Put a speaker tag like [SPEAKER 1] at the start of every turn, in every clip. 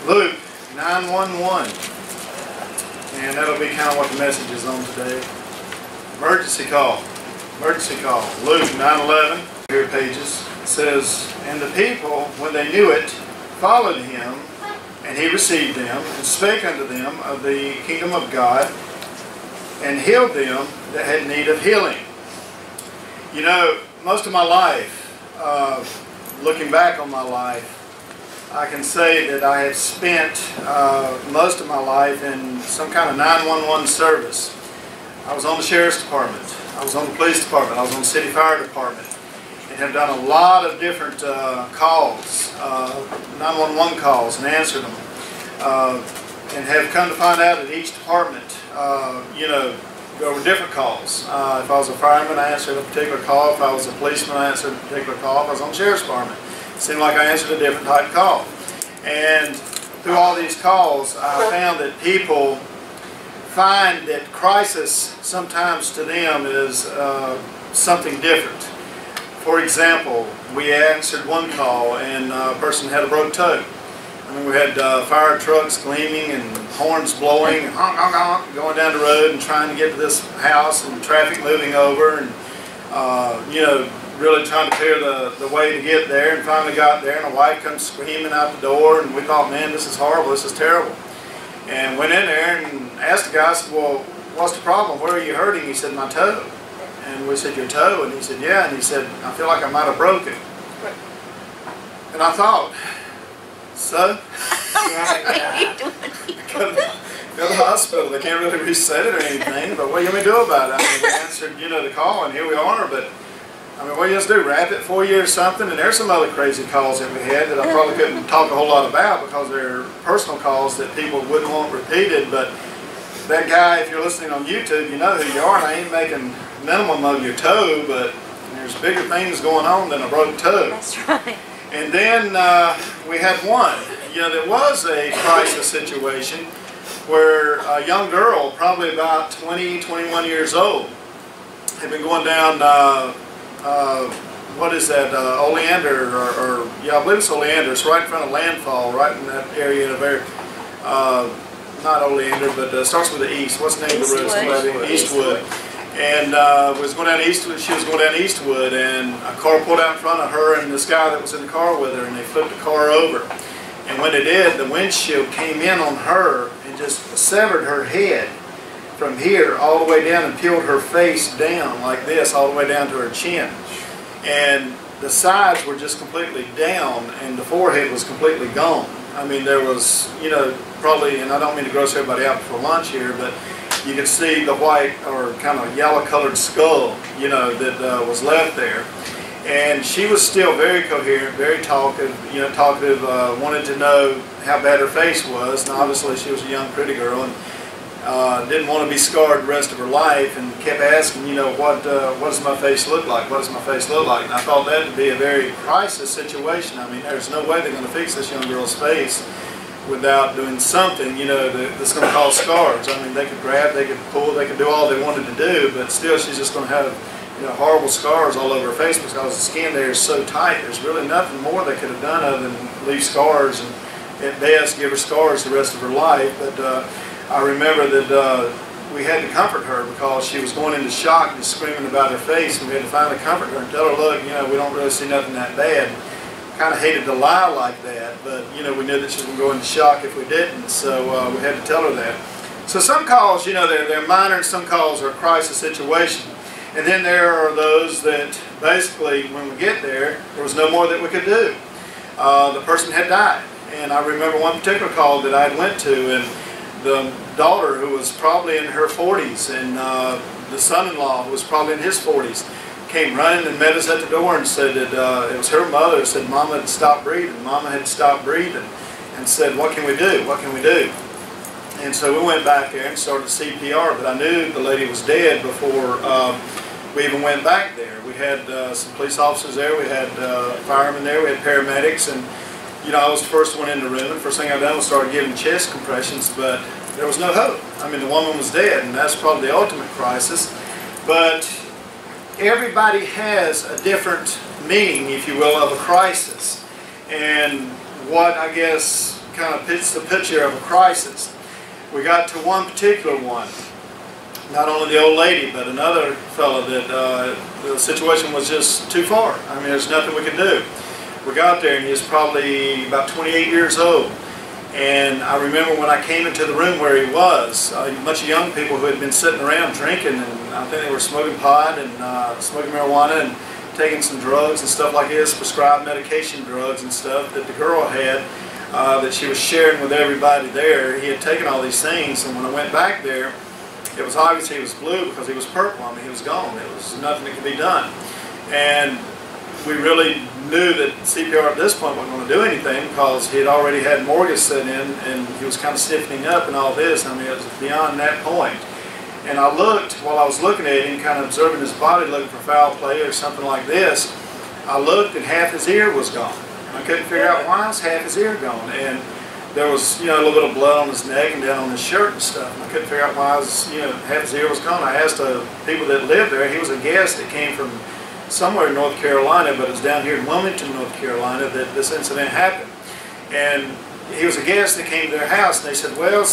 [SPEAKER 1] Luke 9:11, and that'll be kind of what the message is on today. Emergency call. Emergency call. Luke 9:11. Here pages. It says, "And the people, when they knew it, followed him, and he received them, and spake unto them of the kingdom of God, and healed them that had need of healing." You know, most of my life, looking back on my life, I can say that I have spent most of my life in some kind of 911 service. I was on the sheriff's department, I was on the police department, I was on the city fire department, and have done a lot of different calls, 911 calls, and answered them, and have come to find out that each department, you know, there were different calls. If I was a fireman, I answered a particular call. If I was a policeman, I answered a particular call. If I was on the sheriff's department, it seemed like I answered a different type of call. And through all these calls, I found that people find that crisis sometimes to them is something different. For example, we answered one call and a person had a broke toe. I mean, we had fire trucks gleaming and horns blowing and honk, honk, honk, going down the road and trying to get to this house, and traffic moving over, and you know, really trying to clear the way to get there, and finally got there, and a wife comes screaming out the door, and we thought, man, this is horrible, this is terrible. And went in there and asked the guy, I said, well, what's the problem? Where are you hurting? He said, my toe. And we said, your toe? And he said, yeah. And he said, I feel like I might have broke it. And I thought, so? Go to the hospital. They can't really reset it or anything, but what do you want me to do about it? I mean, we answered, you know, the call, and here we are, but I mean, what do you just do? Wrap it for you or something? And there's some other crazy calls that we had that I probably couldn't talk a whole lot about because they're personal calls that people wouldn't want repeated. But that guy, if you're listening on YouTube, you know who you are, and I ain't making minimum of your toe, but there's bigger things going on than a broke toe.
[SPEAKER 2] That's right.
[SPEAKER 1] And then we had one, you know, there was a crisis situation where a young girl, probably about 20, 21 years old, had been going down, what is that, Oleander, or yeah, I believe it's Oleander. It's right in front of Landfall, right in that area, in a very, not Oleander, but it starts with the east. What's the name of the road? Eastwood. And was going down Eastwood. She was going down Eastwood, and a car pulled out in front of her and this guy that was in the car with her, and they flipped the car over. And when they did, the windshield came in on her and just severed her head from here all the way down and peeled her face down like this, all the way down to her chin. And the sides were just completely down, and the forehead was completely gone. I mean, there was, you know, probably, and I don't mean to gross everybody out before lunch here, but you could see the white or kind of yellow colored skull, you know, that was left there. And she was still very coherent, very talkative, you know, wanted to know how bad her face was. And obviously she was a young, pretty girl, and didn't want to be scarred the rest of her life, and kept asking, you know, what does my face look like? What does my face look like? And I thought that to be a very crisis situation. I mean, there's no way they're going to fix this young girl's face without doing something, you know, that's going to cause scars. I mean, they could grab, they could pull, they could do all they wanted to do, but still she's just going to have, you know, horrible scars all over her face because the skin there is so tight. There's really nothing more they could have done other than leave scars, and at best give her scars the rest of her life. But I remember that we had to comfort her because she was going into shock, just screaming about her face, and we had to finally comfort her and tell her, look, you know, we don't really see nothing that bad. Kind of hated to lie like that, but you know, we knew that she was going to go into shock if we didn't, so we had to tell her that. So some calls, you know, they're minor, and some calls are a crisis situation. And then there are those that basically, when we get there was no more that we could do. The person had died, and I remember one particular call that I went to, and the daughter, who was probably in her 40s, and the son-in-law, who was probably in his 40s, came running and met us at the door and said that it was her mother, said Mama had stopped breathing. Mama had stopped breathing, and said, what can we do? What can we do? And so we went back there and started CPR, but I knew the lady was dead before we even went back there. We had some police officers there, we had firemen there, we had paramedics, and you know, I was the first one in the room, and first thing I done was started giving chest compressions, but there was no hope. I mean, the woman was dead, and that's probably the ultimate crisis. But everybody has a different meaning, if you will, of a crisis. And what I guess kind of fits the picture of a crisis. We got to one particular one. Not only the old lady, but another fellow that the situation was just too far. I mean, there's nothing we could do. We got there, and he was probably about 28 years old. And I remember when I came into the room where he was, a bunch of young people who had been sitting around drinking, and I think they were smoking pot and smoking marijuana and taking some drugs and stuff like this, prescribed medication drugs and stuff that the girl had that she was sharing with everybody there. He had taken all these things, and when I went back there, it was obvious he was blue because he was purple. I mean, he was gone. There was nothing that could be done. And we really knew that CPR at this point wasn't going to do anything because he had already had mortgage set in and he was kind of stiffening up and all this. I mean, it was beyond that point. And I looked, while I was looking at him, kind of observing his body, looking for foul play or something like this, I looked and half his ear was gone. I couldn't figure out why was half his ear gone. And there was, a little bit of blood on his neck and down on his shirt and stuff. And I couldn't figure out why half his ear was gone. I asked the people that lived there. He was a guest that came from somewhere in North Carolina, but it was down here in Wilmington, North Carolina, that this incident happened. And he was a guest that came to their house, and they said, well,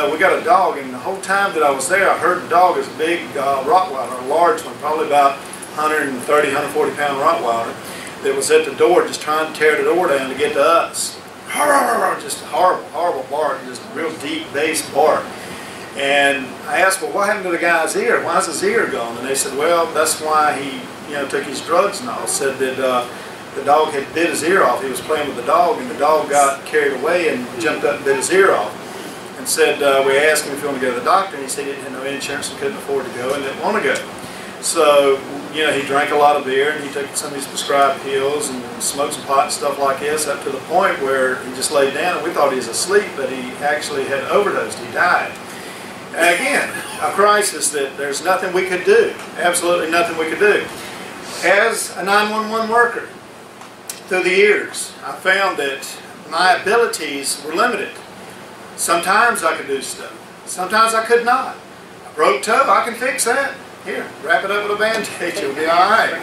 [SPEAKER 1] we got a dog, and the whole time that I was there, I heard the dog is a big Rottweiler, a large one, probably about 130, 140 pound Rottweiler, that was at the door just trying to tear the door down to get to us. Just horrible, horrible bark, just real deep bass bark. And I asked, well, what happened to the guy's ear? Why is his ear gone? And they said, well, that's why he took his drugs and all. Said that the dog had bit his ear off. He was playing with the dog, and the dog got carried away and jumped up and bit his ear off. And said, we asked him if he wanted to go to the doctor, and he said he didn't have no insurance and couldn't afford to go and didn't want to go. So, he drank a lot of beer, and he took some of these prescribed pills and smoked some pot and stuff like this, up to the point where he just laid down, and we thought he was asleep, but he actually had overdosed. He died. And again, a crisis that there's nothing we could do, absolutely nothing we could do. As a 911 worker, through the years, I found that my abilities were limited. Sometimes I could do stuff. Sometimes I could not. A broke toe, I can fix that. Here, wrap it up with a band-aid, you'll be all right.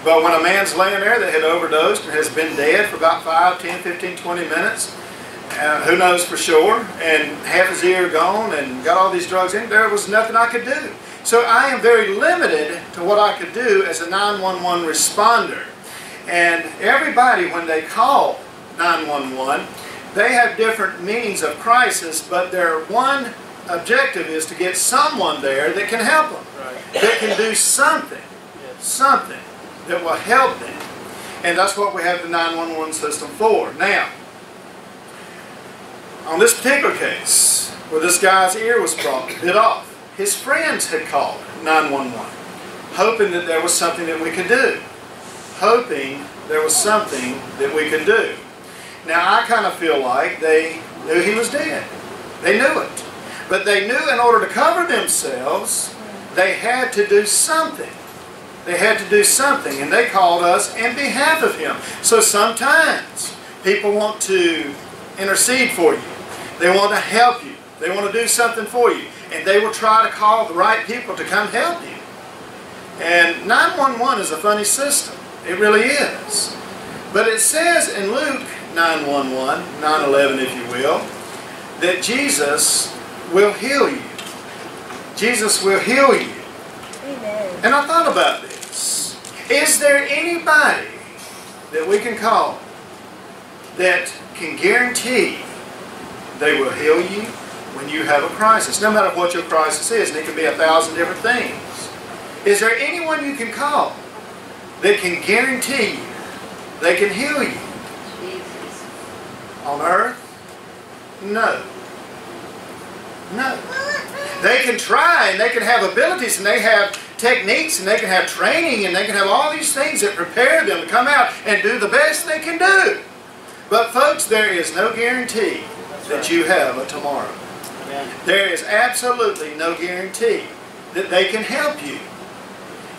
[SPEAKER 1] But when a man's laying there that had overdosed and has been dead for about 5, 10, 15, 20 minutes, who knows for sure, and half his ear gone and got all these drugs in, there was nothing I could do. So I am very limited to what I could do as a 911 responder. And everybody, when they call 911, they have different meanings of crisis, but their one objective is to get someone there that can help them, that can do something, something that will help them. And that's what we have the 911 system for. Now, on this particular case, where this guy's ear was bit off, his friends had called 911, hoping that there was something that we could do. Hoping there was something that we could do. Now, I kind of feel like they knew he was dead. They knew it. But they knew in order to cover themselves, they had to do something. They had to do something, and they called us in behalf of him. So sometimes people want to intercede for you. They want to help you. They want to do something for you. And they will try to call the right people to come help you. And 911 is a funny system. It really is. But it says in Luke 9:11, 9:11 if you will, that Jesus will heal you. Jesus will heal you.
[SPEAKER 2] Amen.
[SPEAKER 1] And I thought about this. Is there anybody that we can call that can guarantee they will heal you when you have a crisis? No matter what your crisis is, and it can be 1,000 different things. Is there anyone you can call that can guarantee you they can heal you?
[SPEAKER 2] Jesus.
[SPEAKER 1] On earth? No. No. They can try, and they can have abilities, and they have techniques, and they can have training, and they can have all these things that prepare them to come out and do the best they can do. But folks, there is no guarantee that you have a tomorrow. There is absolutely no guarantee that they can help you.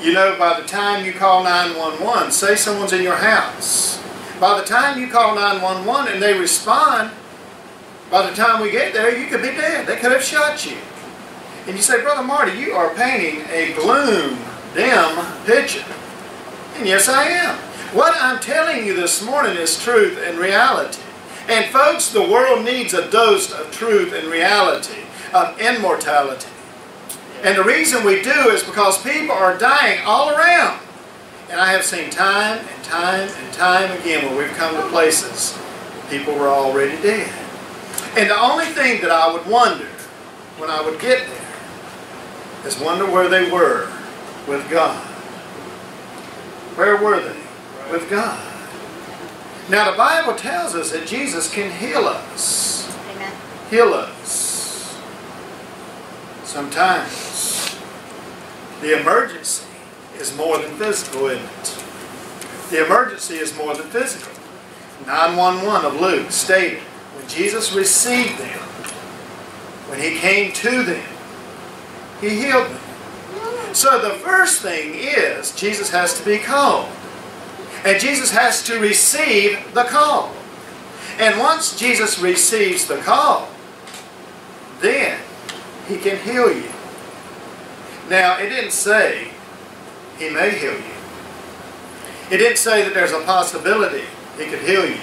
[SPEAKER 1] You know, by the time you call 911, say someone's in your house. By the time you call 911 and they respond, by the time we get there, you could be dead. They could have shot you. And you say, Brother Marty, you are painting a gloom, dim picture. And yes, I am. What I'm telling you this morning is truth and reality. And folks, the world needs a dose of truth and reality, of immortality. And the reason we do is because people are dying all around. And I have seen time and time and time again where we've come to places people were already dead. And the only thing that I would wonder when I would get there is wonder where they were with God. Where were they with God? Now the Bible tells us that Jesus can heal us.
[SPEAKER 2] Amen.
[SPEAKER 1] Heal us. Sometimes the emergency is more than physical, isn't it? The emergency is more than physical. 911 of Luke stated, when Jesus received them, when He came to them, He healed them. So the first thing is, Jesus has to be called. And Jesus has to receive the call. And once Jesus receives the call, then He can heal you. Now, it didn't say He may heal you. It didn't say that there's a possibility He could heal you.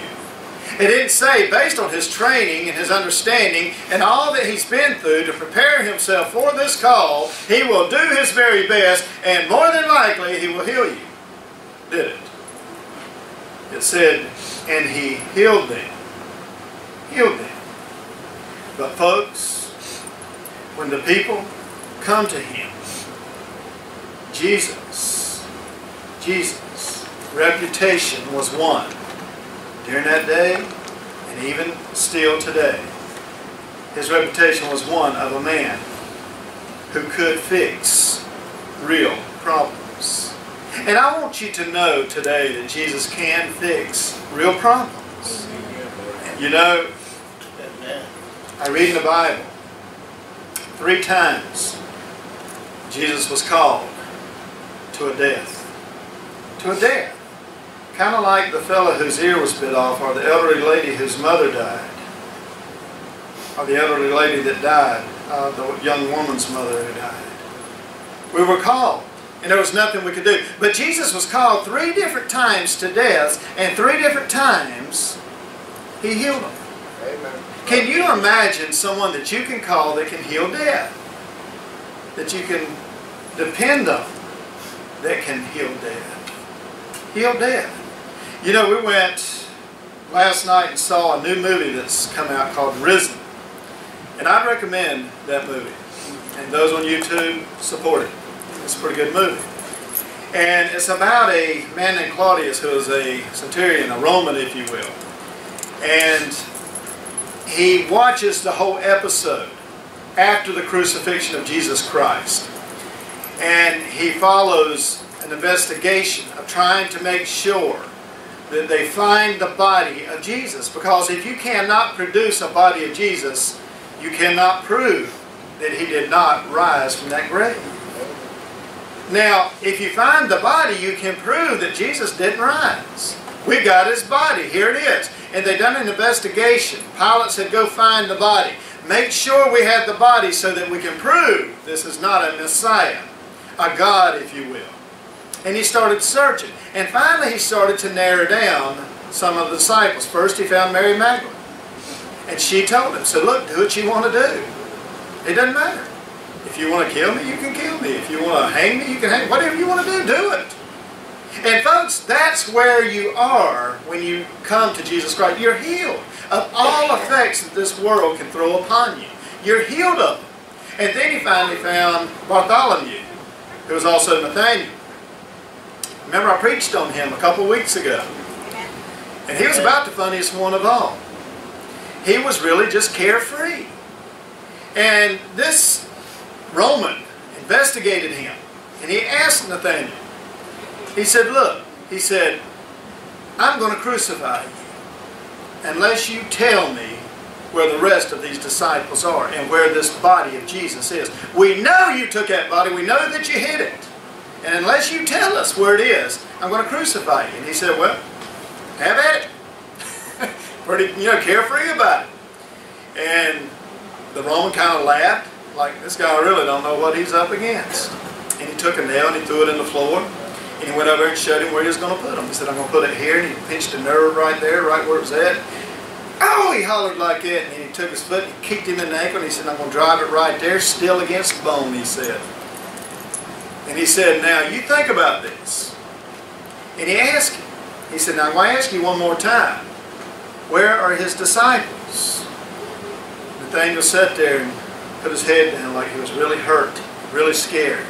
[SPEAKER 1] It didn't say, based on His training and His understanding and all that He's been through to prepare Himself for this call, He will do His very best and more than likely He will heal you. Did it? It said, and He healed them. Healed them. But folks, when the people come to Him, Jesus' reputation was won during that day and even still today. His reputation was one of a man who could fix real problems. And I want you to know today that Jesus can fix real problems. You know, I read in the Bible 3 times Jesus was called to a death. To a death. Kind of like the fellow whose ear was bit off, or the elderly lady whose mother died, or the elderly lady that died, the young woman's mother who died. We were called, and there was nothing we could do. But Jesus was called 3 different times to death, and 3 different times He healed them.
[SPEAKER 3] Amen.
[SPEAKER 1] Can you imagine someone that you can call that can heal death? That you can depend on that can heal death? Heal death. You know, we went last night and saw a new movie that's come out called Risen. And I'd recommend that movie. And those on YouTube, support it. It's a pretty good movie. And it's about a man named Claudius who is a centurion, a Roman if you will. And he watches the whole episode after the crucifixion of Jesus Christ. And he follows an investigation of trying to make sure that they find the body of Jesus. Because if you cannot produce a body of Jesus, you cannot prove that He did not rise from that grave. Now, if you find the body, you can prove that Jesus didn't rise. We got His body. Here it is. And they done an investigation. Pilate said, go find the body. Make sure we have the body so that we can prove this is not a Messiah, a God, if you will. And he started searching. And finally he started to narrow down some of the disciples. First he found Mary Magdalene. And she told him, so look, do what you want to do. It doesn't matter. If you want to kill me, you can kill me. If you want to hang me, you can hang me. Whatever you want to do, do it. And folks, that's where you are when you come to Jesus Christ. You're healed of all effects that this world can throw upon you. You're healed of them. And then he finally found Bartholomew, who was also Nathaniel. Remember, I preached on him a couple of weeks ago. And he was about the funniest one of all. He was really just carefree. And this Roman investigated him. And he asked Nathaniel. He said, look, he said, I'm going to crucify you unless you tell me where the rest of these disciples are and where this body of Jesus is. We know you took that body. We know that you hid it. And unless you tell us where it is, I'm going to crucify you. And he said, well, have at it. Pretty, carefree about it. And the Roman kind of laughed, like, this guy really don't know what he's up against. And he took a nail and he threw it in the floor. And he went over and showed him where he was going to put him. He said, I'm going to put it here. And he pinched a nerve right there, right where it was at. Oh, he hollered like that, and he took his foot and kicked him in the ankle, and he said, I'm going to drive it right there, still against bone, he said. And he said, now, you think about this. And he asked him, he said, now, I'm going to ask you one more time. Where are his disciples? Nathaniel sat there and put his head down like he was really hurt, really scared.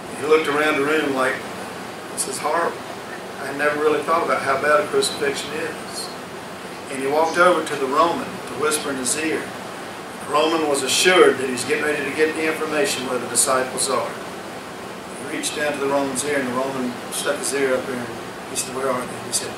[SPEAKER 1] And he looked around the room like, this is horrible. I never really thought about how bad a crucifixion is. And he walked over to the Roman to whisper in his ear. The Roman was assured that he's getting ready to get the information where the disciples are. He reached down to the Roman's ear, and the Roman stuck his ear up there, and he said, where are they? And he said,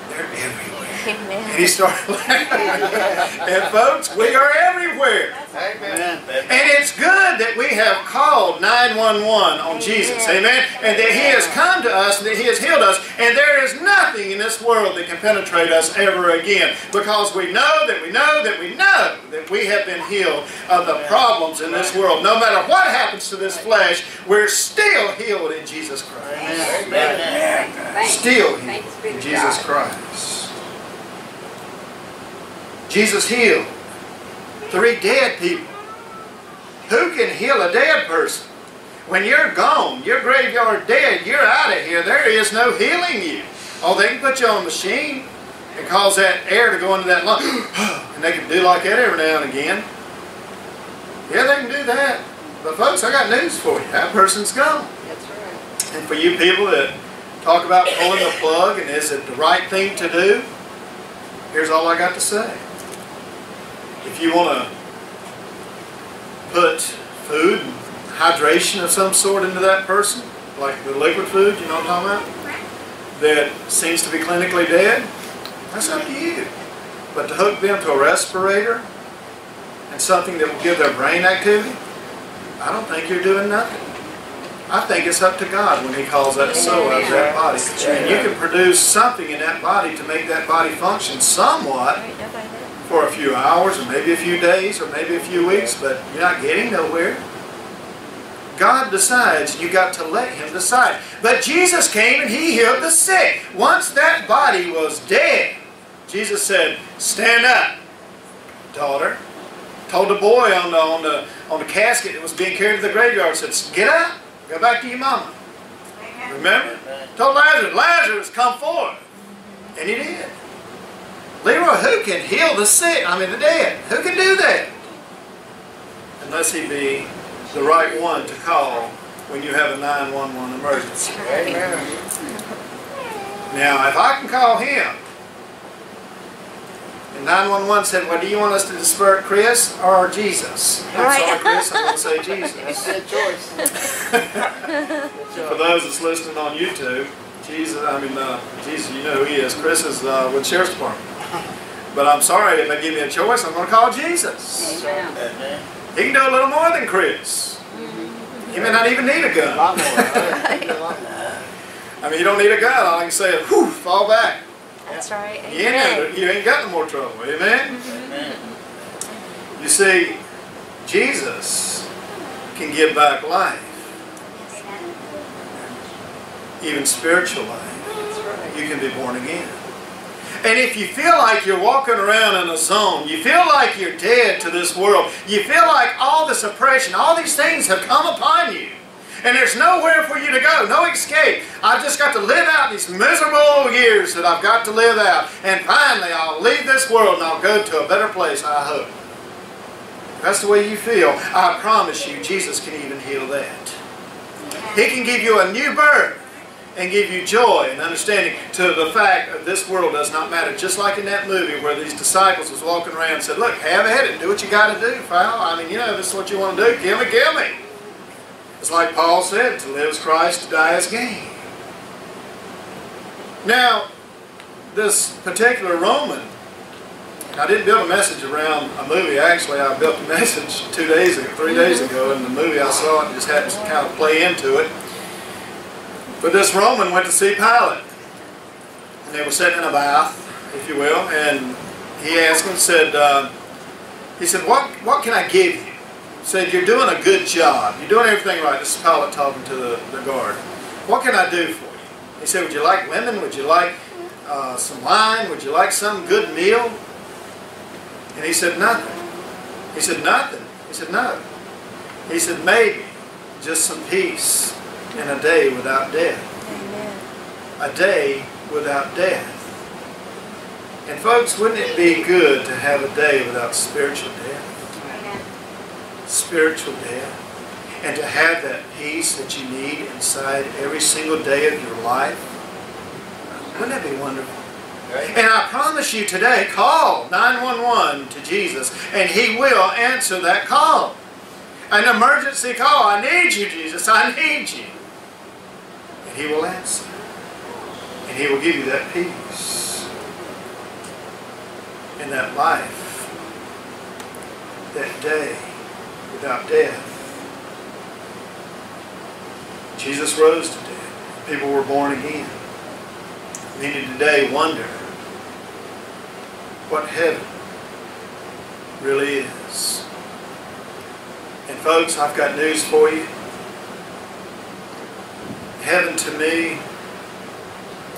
[SPEAKER 1] they're everywhere.
[SPEAKER 2] Amen.
[SPEAKER 1] And he started laughing. And folks, we are everywhere.
[SPEAKER 3] Amen.
[SPEAKER 1] And it's good that we have called 911 on Jesus. Amen. And that He has come to us and that He has healed us. And there is nothing in this world that can penetrate us ever again. Because we know that we know that we know that we have been healed of the problems in this world. No matter what happens to this flesh, we're still healed in Jesus Christ.
[SPEAKER 3] Amen.
[SPEAKER 1] Still healed in Jesus Christ. Jesus healed 3 dead people. Who can heal a dead person? When you're gone, your graveyard dead, you're out of here. There is no healing you. Oh, they can put you on a machine and cause that air to go into that lung. And they can do like that every now and again. Yeah, they can do that. But folks, I got news for you. That person's gone.
[SPEAKER 2] That's right.
[SPEAKER 1] And for you people that talk about pulling the plug and is it the right thing to do, here's all I got to say. If you want to put food and hydration of some sort into that person, like the liquid food, you know what I'm talking about, that seems to be clinically dead, that's up to you. But to hook them to a respirator and something that will give their brain activity, I don't think you're doing nothing. I think it's up to God when He calls that soul out of that body. And you can produce something in that body to make that body function somewhat for a few hours, or maybe a few days, or maybe a few weeks, but you're not getting nowhere. God decides, you got to let Him decide. But Jesus came and He healed the sick. Once that body was dead, Jesus said, stand up, daughter. Told the boy on the casket that was being carried to the graveyard, said, get up, go back to your mama. Remember? Told Lazarus, Lazarus, come forth. And he did. Leroy, who can heal the sick? I mean the dead. Who can do that? Unless He be the right one to call when you have a 911 emergency.
[SPEAKER 3] Amen.
[SPEAKER 1] Now, if I can call Him, and 911 said, well, do you want us to disperse Chris or Jesus? I'm sorry, Chris, I'm going to say Jesus.
[SPEAKER 3] That's a choice.
[SPEAKER 1] For those that's listening on YouTube, Jesus, you know who He is. Chris is with the Sheriff's Department. But I'm sorry, if they give me a choice, I'm going to call Jesus.
[SPEAKER 3] Amen.
[SPEAKER 1] He can do a little more than Chris. He may not even need a
[SPEAKER 3] A
[SPEAKER 1] gun.
[SPEAKER 3] lot more. Right?
[SPEAKER 1] I mean, you don't need a gun. All I can say is, whew, fall back.
[SPEAKER 2] That's right.
[SPEAKER 1] You ain't got no more trouble. Amen?
[SPEAKER 3] Amen.
[SPEAKER 1] You see, Jesus can give back life. Even spiritual life. You can be born again. And if you feel like you're walking around in a zone, you feel like you're dead to this world, you feel like all this oppression, all these things have come upon you, and there's nowhere for you to go, no escape. I've just got to live out these miserable years that I've got to live out, and finally I'll leave this world and I'll go to a better place, I hope. If that's the way you feel, I promise you, Jesus can even heal that. He can give you a new birth and give you joy and understanding to the fact that this world does not matter. Just like in that movie where these disciples was walking around and said, look, have at it, do what you got to do, pal. I mean, you know, this is what you want to do. Give me, give me. It's like Paul said, to live is Christ, to die is gain. Now, this particular Roman, I didn't build a message around a movie. Actually, I built a message 3 days ago, and the movie I saw it just happened to kind of play into it. But this Roman went to see Pilate, and they were sitting in a bath, if you will, and he asked him, he said, what can I give you? He said, you're doing a good job. You're doing everything right. This is Pilate talking to the guard. What can I do for you? He said, would you like women? Would you like some wine? Would you like some good meal? And he said, nothing. He said, nothing. He said, no. He said, maybe just some peace in a day without death.
[SPEAKER 2] Amen.
[SPEAKER 1] A day without death. And folks, wouldn't it be good to have a day without spiritual death?
[SPEAKER 2] Amen.
[SPEAKER 1] Spiritual death. And to have that peace that you need inside every single day of your life? Wouldn't that be wonderful? And I promise you today, call 911 to Jesus and He will answer that call. An emergency call. I need you, Jesus. I need you. And He will answer. And He will give you that peace. And that life. That day without death. Jesus rose to death. People were born again. Many today wonder what heaven really is. And folks, I've got news for you. Heaven to me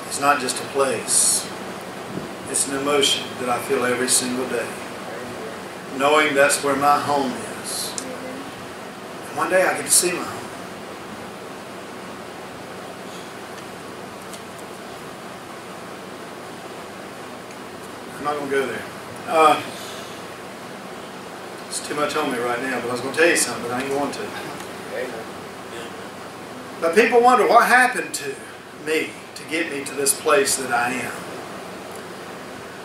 [SPEAKER 1] is not just a place. It's an emotion that I feel every single day. Knowing that's where my home is. And one day I get to see my home. I'm not going to go there. It's too much on me right now, but I was going to tell you something, but I ain't going to. But people wonder what happened to me to get me to this place that I am.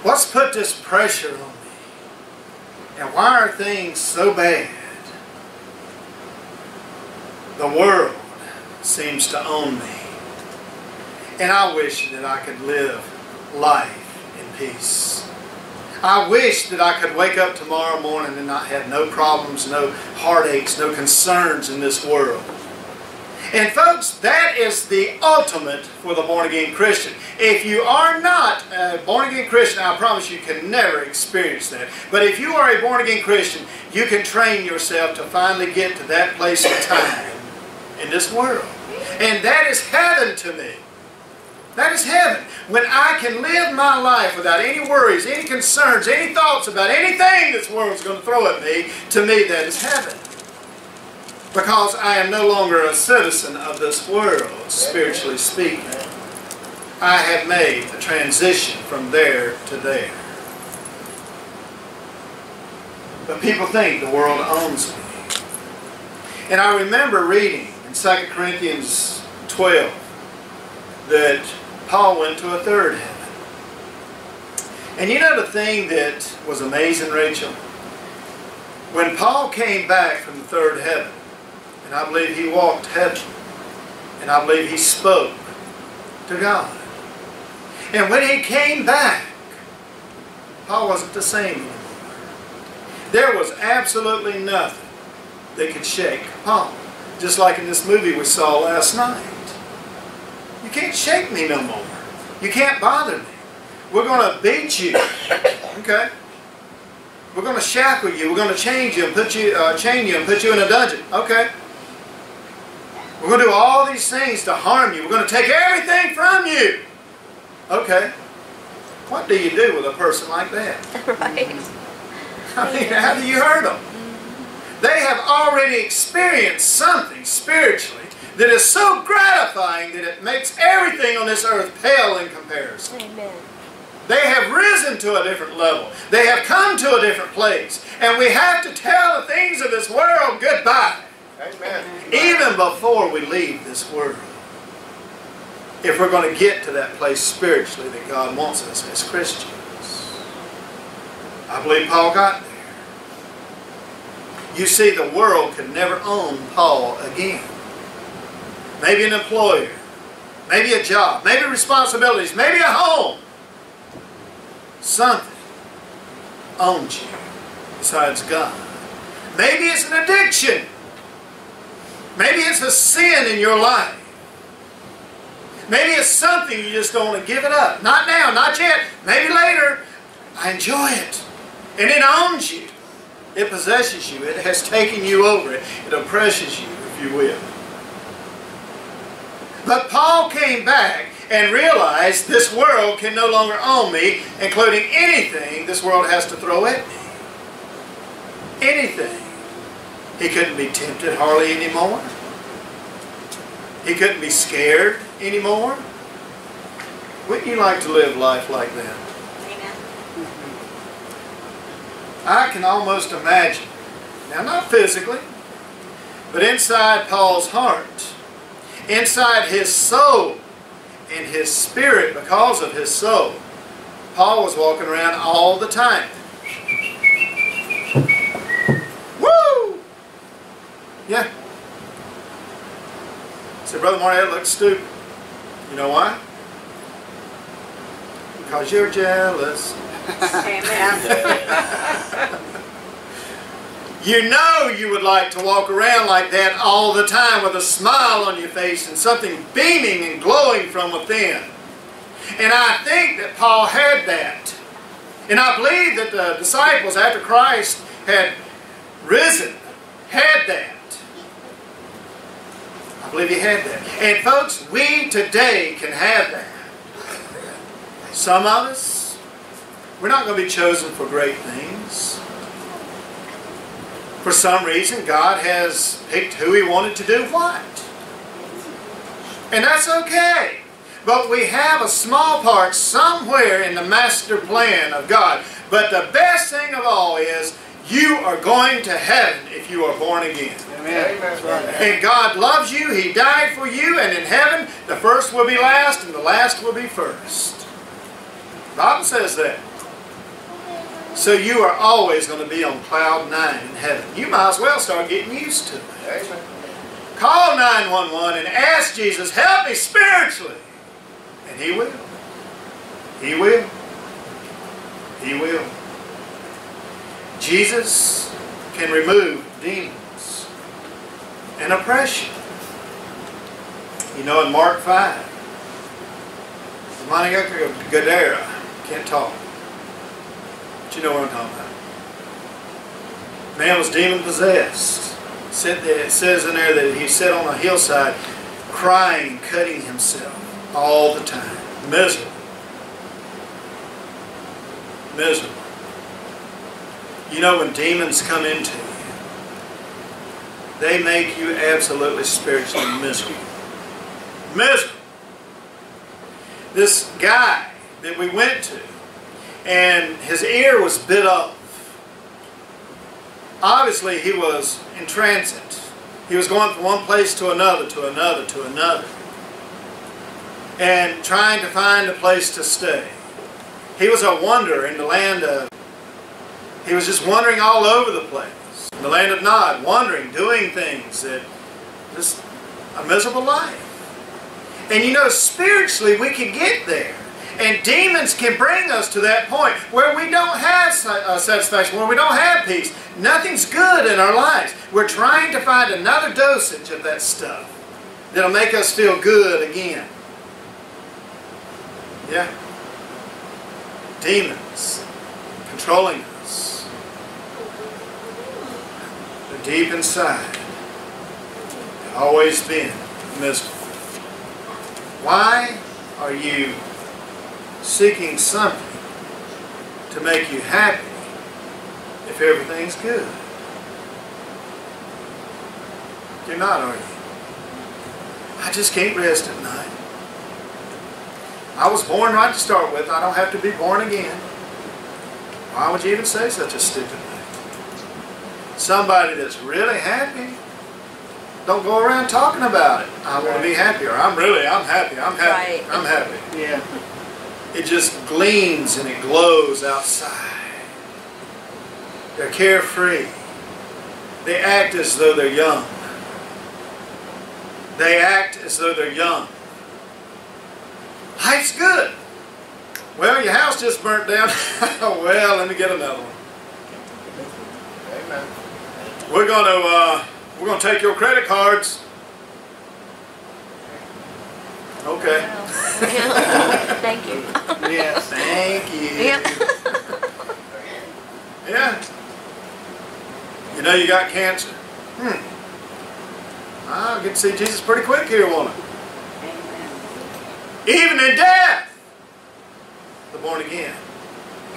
[SPEAKER 1] What's put this pressure on me? And why are things so bad? The world seems to own me. And I wish that I could live life in peace. I wish that I could wake up tomorrow morning and not have no problems, no heartaches, no concerns in this world. And folks, that is the ultimate for the born-again Christian. If you are not a born-again Christian, I promise you can never experience that. But if you are a born-again Christian, you can train yourself to finally get to that place of time in this world. And that is heaven to me. That is heaven. When I can live my life without any worries, any concerns, any thoughts about anything this world is going to throw at me, to me that is heaven. Because I am no longer a citizen of this world, spiritually speaking. I have made a transition from there to there. But people think the world owns me. And I remember reading in 2 Corinthians 12 that Paul went to a third heaven. And you know the thing that was amazing, Rachel? When Paul came back from the third heaven, and I believe he walked heaven, and I believe he spoke to God. And when he came back, Paul wasn't the same anymore. There was absolutely nothing that could shake Paul. Just like in this movie we saw last night. You can't shake me no more. You can't bother me. We're going to beat you. Okay? We're going to shackle you. We're going to chain you and put you in a dungeon. Okay? We're going to do all these things to harm you. We're going to take everything from you. Okay? What do you do with a person like that?
[SPEAKER 2] Right.
[SPEAKER 1] I mean, how do you hurt them? They have already experienced something spiritually that is so gratifying that it makes everything on this earth pale in comparison.
[SPEAKER 2] Amen.
[SPEAKER 1] They have risen to a different level. They have come to a different place. And we have to tell the things of this world goodbye.
[SPEAKER 3] Amen.
[SPEAKER 1] Even before we leave this world. If we're going to get to that place spiritually that God wants us as Christians. I believe Paul got there. You see, the world could never own Paul again. Maybe an employer, maybe a job, maybe responsibilities, maybe a home. Something owns you besides God. Maybe it's an addiction. Maybe it's a sin in your life. Maybe it's something you just don't want to give it up. Not now, not yet, maybe later. I enjoy it. And it owns you. It possesses you. It has taken you over. It oppresses you, if you will. But Paul came back and realize this world can no longer own me, including anything this world has to throw at me. Anything. He couldn't be tempted hardly anymore. He couldn't be scared anymore. Wouldn't you like to live life like that?
[SPEAKER 2] Amen.
[SPEAKER 1] I can almost imagine, now not physically, but inside Paul's heart, inside his soul, in his spirit, because of his soul, Paul was walking around all the time. Woo! Yeah. I said, Brother Marty, that looks stupid. You know why? Because you're jealous.
[SPEAKER 2] Amen.
[SPEAKER 1] You know you would like to walk around like that all the time with a smile on your face and something beaming and glowing from within. And I think that Paul had that. And I believe that the disciples after Christ had risen had that. I believe he had that. And folks, we today can have that. Some of us, we're not going to be chosen for great things. For some reason, God has picked who He wanted to do what. And that's okay. But we have a small part somewhere in the master plan of God. But the best thing of all is, you are going to heaven if you are born again.
[SPEAKER 3] Amen.
[SPEAKER 1] And God loves you. He died for you. And in heaven, the first will be last and the last will be first. The Bible says that. So you are always going to be on cloud 9 in heaven. You might as well start getting used to it.
[SPEAKER 3] Amen.
[SPEAKER 1] Call 911 and ask Jesus, help me spiritually. And He will. He will. He will. Jesus can remove demons and oppression. You know, in Mark 5, the Gadara can't talk. But you know what I'm talking about. Man was demon-possessed. It says in there that he sat on a hillside crying, cutting himself all the time. Miserable. Miserable. You know, when demons come into you, they make you absolutely spiritually miserable. Miserable. This guy that we went to, and his ear was bit off. Obviously, he was in transit. He was going from one place to another, to another, to another, and trying to find a place to stay. He was a wanderer in the land of... He was just wandering all over the place. In the land of Nod, wandering, doing things that... Just a miserable life. And you know, spiritually, we can get there. And demons can bring us to that point where we don't have satisfaction, where we don't have peace. Nothing's good in our lives. We're trying to find another dosage of that stuff that'll make us feel good again. Yeah. Demons controlling us. They're deep inside. They've always been miserable. Why are you seeking something to make you happy if everything's good? You're not, are you? I just can't rest at night. I was born right to start with. I don't have to be born again. Why would you even say such a stupid thing? Somebody that's really happy, don't go around talking about it. I want to be happy, or I'm happy, I'm happy,
[SPEAKER 2] Right.
[SPEAKER 1] I'm happy.
[SPEAKER 3] Yeah.
[SPEAKER 1] It just gleams and it glows outside. They're carefree. They act as though they're young. They act as though they're young. Life's good. Well, your house just burnt down. Well, let me get another one.
[SPEAKER 3] Amen.
[SPEAKER 1] We're gonna take your credit cards. Okay.
[SPEAKER 2] Thank you.
[SPEAKER 3] Yes.
[SPEAKER 1] Thank you.
[SPEAKER 2] Yeah.
[SPEAKER 1] Yeah. You know you got cancer. I'll get to see Jesus pretty quick here, won't I? Even in death, the born again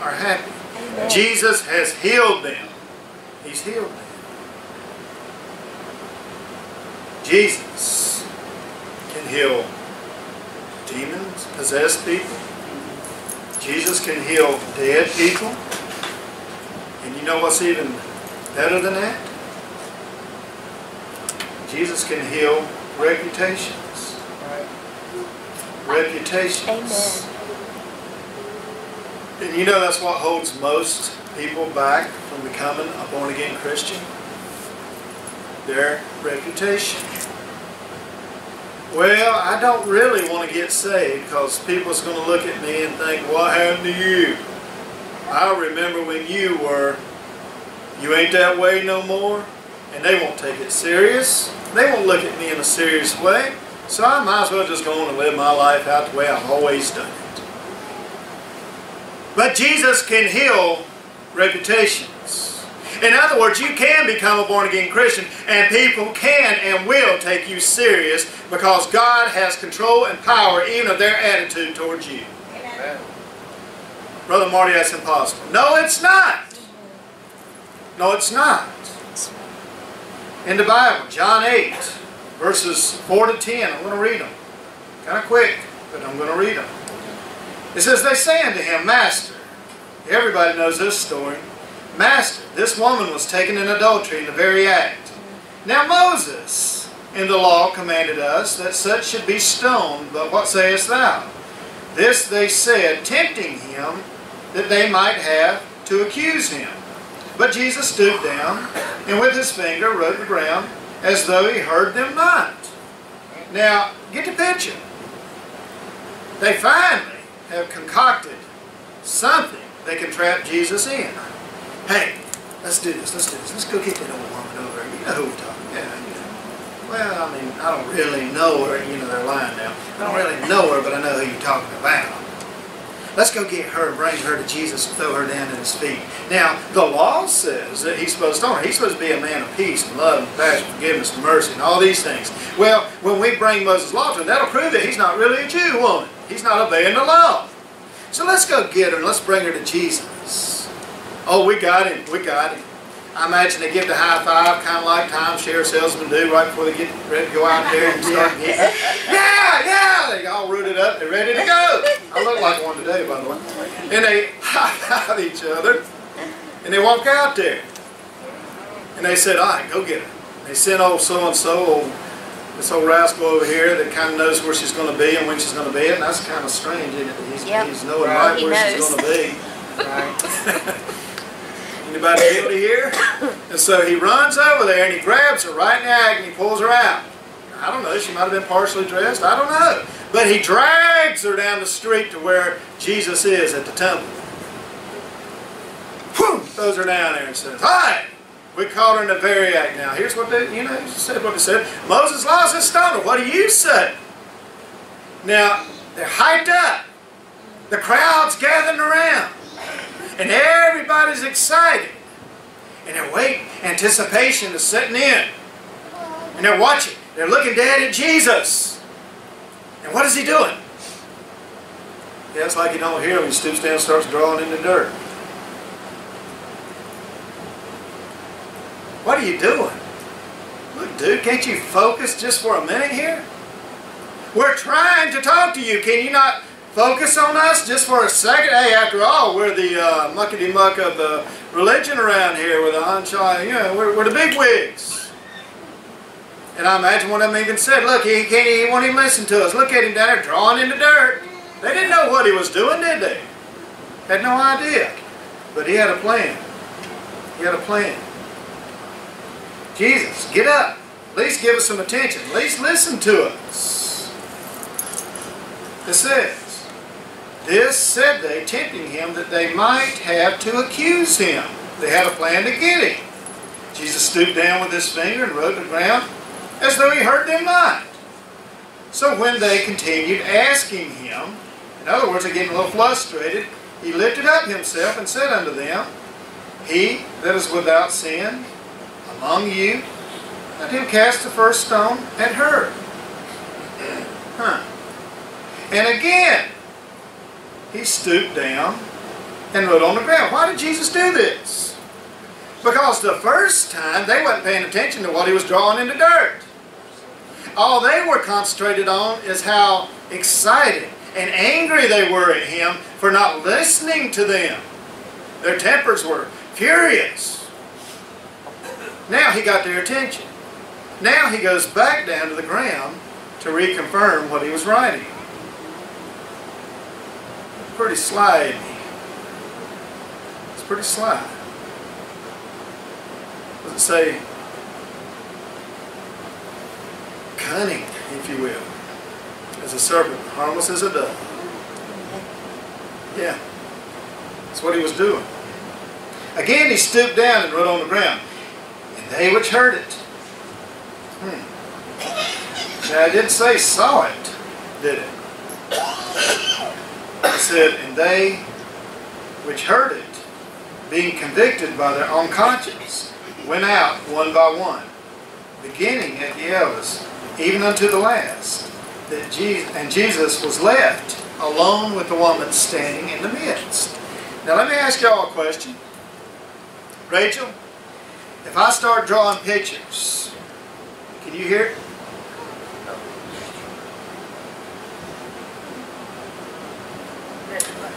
[SPEAKER 1] are happy.
[SPEAKER 2] Amen.
[SPEAKER 1] Jesus has healed them. He's healed them. Jesus can heal demons, possessed people. Jesus can heal dead people. And you know what's even better than that? Jesus can heal reputations. Reputations.
[SPEAKER 2] Amen.
[SPEAKER 1] And you know that's what holds most people back from becoming a born-again Christian? Their reputation. Well, I don't really want to get saved because people's going to look at me and think, what happened to you? I remember when you were. You ain't that way no more. And they won't take it serious. They won't look at me in a serious way. So I might as well just go on and live my life out the way I've always done it. But Jesus can heal reputations. In other words, you can become a born-again Christian and people can and will take you serious because God has control and power even of their attitude towards you.
[SPEAKER 3] Amen.
[SPEAKER 1] Brother Marty, that's impossible. No, it's not. No, it's not. In the Bible, John 8, verses 4 to 10, I'm going to read them. Kind of quick, but I'm going to read them. It says, they say unto him, Master, everybody knows this story. Master, this woman was taken in adultery in the very act. Now Moses in the law commanded us that such should be stoned, but what sayest thou? This they said, tempting him, that they might have to accuse him. But Jesus stooped down, and with his finger wrote the ground, as though he heard them not. Now, get the picture. They finally have concocted something they can trap Jesus in. Hey, let's do this, let's do this. Let's go get that old woman over there. You know who we're talking about. Yeah, you know. Well, I mean, I don't really know her. You know, they're lying now. I don't really know her, but I know who you're talking about. Let's go get her and bring her to Jesus and throw her down at his feet. Now, the law says that he's supposed to honor. He's supposed to be a man of peace and love and compassion, forgiveness and mercy and all these things. Well, when we bring Moses' law to him, that'll prove that he's not really a Jew woman. He's not obeying the law. So let's go get her and let's bring her to Jesus. Oh, we got him. We got him. I imagine they give the high five, kind of like timeshare salesmen do right before they get ready to go out there and start getting. Yeah, they all rooted up, they're ready to go. I look like one today, by the way. And they high-five each other, and they walk out there. And they said, all right, go get her. They sent old so-and-so, this old rascal over here that kind of knows where she's going to be and when she's going to be. And that's kind of strange, isn't it? He's knowing right where she's going to be. Right. Anybody guilty here? And so he runs over there and he grabs her right in the act and he pulls her out. I don't know, she might have been partially dressed, I don't know. But he drags her down the street to where Jesus is at the temple. Whew, throws her down there and says, hi! We caught her in the very act. Now here's what they, he said what they said. Moses' law says stone her. What do you say? Now, they're hyped up. The crowd's gathering around. And everybody's excited. And they're waiting. Anticipation is setting in. And they're watching. They're looking dead at Jesus. And what is he doing? Yeah, it's like you don't hear him. He stoops down and starts drawing in the dirt. What are you doing? Look, dude, can't you focus just for a minute here? We're trying to talk to you. Can you not focus on us just for a second? Hey, after all, we're the muckety-muck of the religion around here. We're the unshine, we're the big wigs. And I imagine one of them even said, look, he won't even listen to us. Look at him down there drawing in the dirt. They didn't know what he was doing, did they? Had no idea. But he had a plan. He had a plan. Jesus, get up. At least give us some attention. At least listen to us. It says, this said they, tempting him that they might have to accuse him. They had a plan to get him. Jesus stooped down with his finger and wrote the ground as though he heard them not. So when they continued asking him, in other words, they're getting a little frustrated, he lifted up himself and said unto them, he that is without sin among you, let him cast the first stone at her. And again, he stooped down and wrote on the ground. Why did Jesus do this? Because the first time they wasn't paying attention to what he was drawing in the dirt. All they were concentrated on is how excited and angry they were at him for not listening to them. Their tempers were furious. Now he got their attention. Now he goes back down to the ground to reconfirm what he was writing. Pretty sly, isn't he? It's pretty sly. Does it say cunning, if you will, as a serpent, harmless as a dove? Yeah, that's what he was doing. Again, he stooped down and wrote on the ground, and they which heard it. Now, it didn't say saw it, did it? It said, and they which heard it, being convicted by their own conscience, went out one by one, beginning at the eldest, even unto the last. And Jesus was left alone with the woman standing in the midst. Now let me ask y'all a question. Rachel, if I start drawing pictures, can you hear it?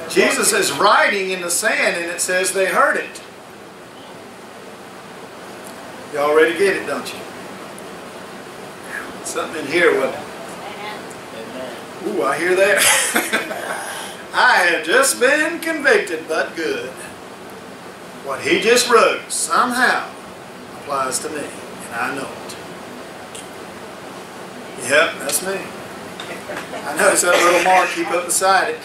[SPEAKER 1] Jesus is writing in the sand and it says they heard it. You already get it, don't you? Something in here. What? Ooh, I hear that. I have just been convicted, but good. What he just wrote somehow applies to me, and I know it. Yep, that's me. I noticed that little mark he put beside it.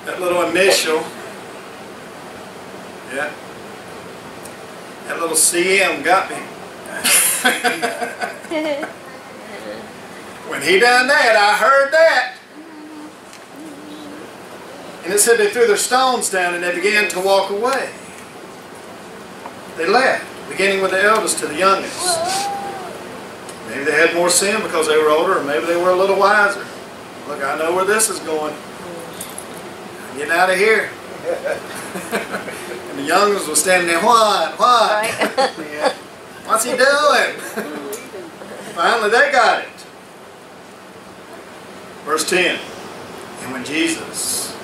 [SPEAKER 1] That little initial. Yeah. That little CM got me. When he done that, I heard that. And it said they threw their stones down and they began to walk away. They left, beginning with the eldest to the youngest. Maybe they had more sin because they were older, or maybe they were a little wiser. Look, I know where this is going. I'm getting out of here. And the youngest was standing there, what?
[SPEAKER 2] Right.
[SPEAKER 1] What's he doing? Finally, they got it. Verse 10. And when Jesus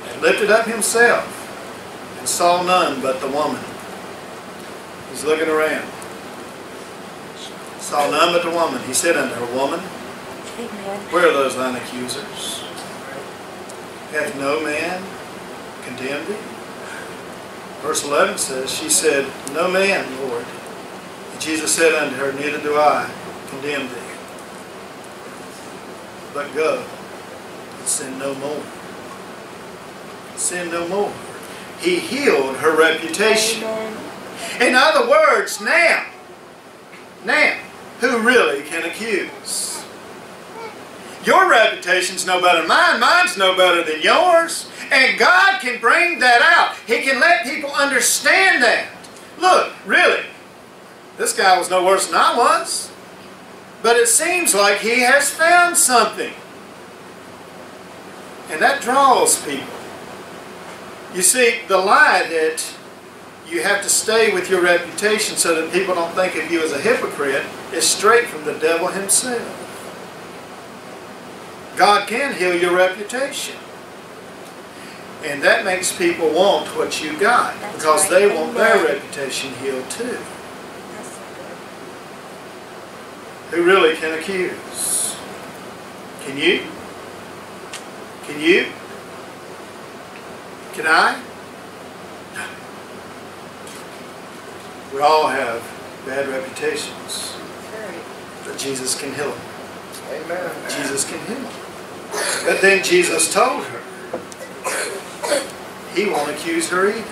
[SPEAKER 1] had lifted up himself and saw none but the woman, he's looking around. Saw none but the woman. He said unto her, Woman, where are those thine accusers? Hath no man condemned thee? Verse 11 says, She said, No man, Lord. And Jesus said unto her, Neither do I condemn thee. But go and sin no more. Sin no more. He healed her reputation.
[SPEAKER 2] Amen.
[SPEAKER 1] In other words, now, who really can accuse? Your reputation's no better than mine. Mine's no better than yours. And God can bring that out. He can let people understand that. Look, really, this guy was no worse than I was. But it seems like he has found something. And that draws people. You see, the lie that you have to stay with your reputation so that people don't think of you as a hypocrite is straight from the devil himself. God can heal your reputation. And that makes people want what you got.
[SPEAKER 2] That's
[SPEAKER 1] because
[SPEAKER 2] right.
[SPEAKER 1] they want their
[SPEAKER 2] Amen.
[SPEAKER 1] reputation healed too. Who really can accuse? Can you? Can you? Can I? No. We all have bad reputations. But Jesus can heal them.
[SPEAKER 3] Amen.
[SPEAKER 1] Jesus can heal them. But then Jesus told her, He won't accuse her either.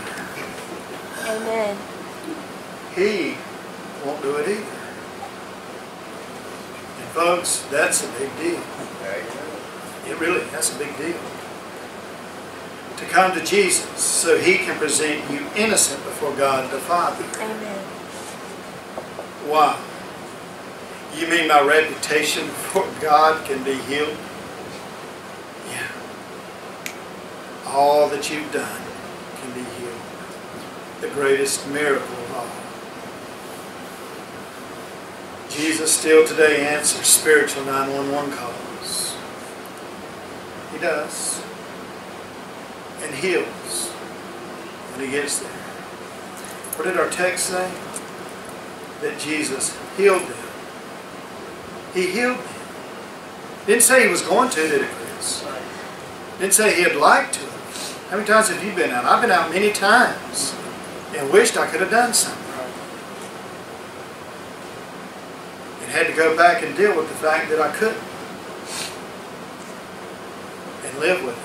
[SPEAKER 2] Amen.
[SPEAKER 1] He won't do it either. And folks, that's a big deal. It really, that's a big deal. To come to Jesus so He can present you innocent before God the Father.
[SPEAKER 2] Amen.
[SPEAKER 1] Wow. You mean my reputation before God can be healed? all that you've done can be healed. The greatest miracle of all. Jesus still today answers spiritual 911 calls. He does. And heals when He gets there. What did our text say? That Jesus healed them. He healed them. Didn't say He was going to, did it, Chris? Didn't say He'd like to. How many times have you been out? I've been out many times and wished I could have done something. And had to go back and deal with the fact that I couldn't. And live with it.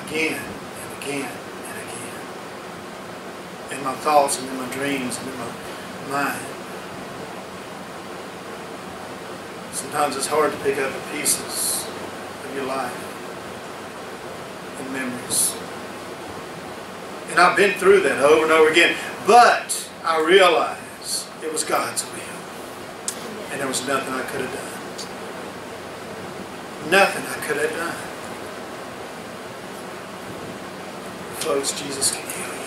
[SPEAKER 1] Again and again and again. In my thoughts and in my dreams and in my mind. Sometimes it's hard to pick up the pieces of your life and memories. And I've been through that over and over again. But I realize it was God's will. And there was nothing I could have done. Nothing I could have done. Folks, Jesus can heal you.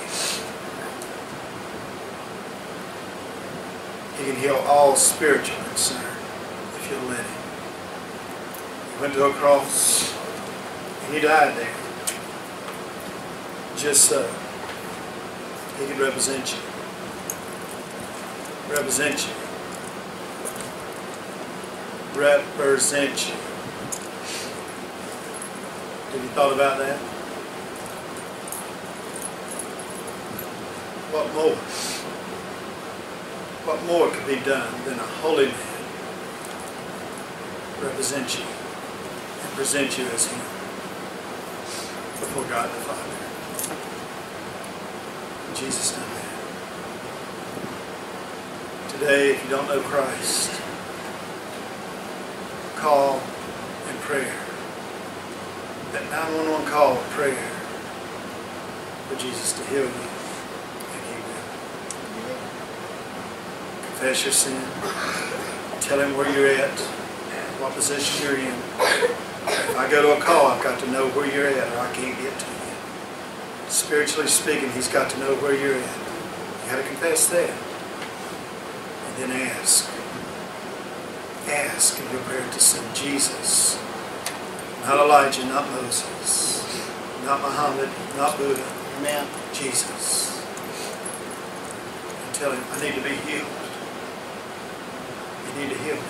[SPEAKER 1] He can heal all spiritual concern if you'll let Him. He went to a cross and He died there. Just so He could represent you. Represent you. Represent you. Have you thought about that? What more? What more could be done than a holy man represent you and present you as Him before God the Father? Jesus done that. Today, if you don't know Christ, call in prayer. That 911 call of prayer for Jesus to heal you. Confess your sin. Tell Him where you're at, what position you're in. If I go to a call, I've got to know where you're at or I can't get to you. Spiritually speaking, He's got to know where you're at. You got to confess that. And then ask. Ask in your prayer to send Jesus. Not Elijah, not Moses, not Muhammad, not Buddha.
[SPEAKER 3] Amen.
[SPEAKER 1] Jesus. And tell Him, I need to be healed. You need to heal me.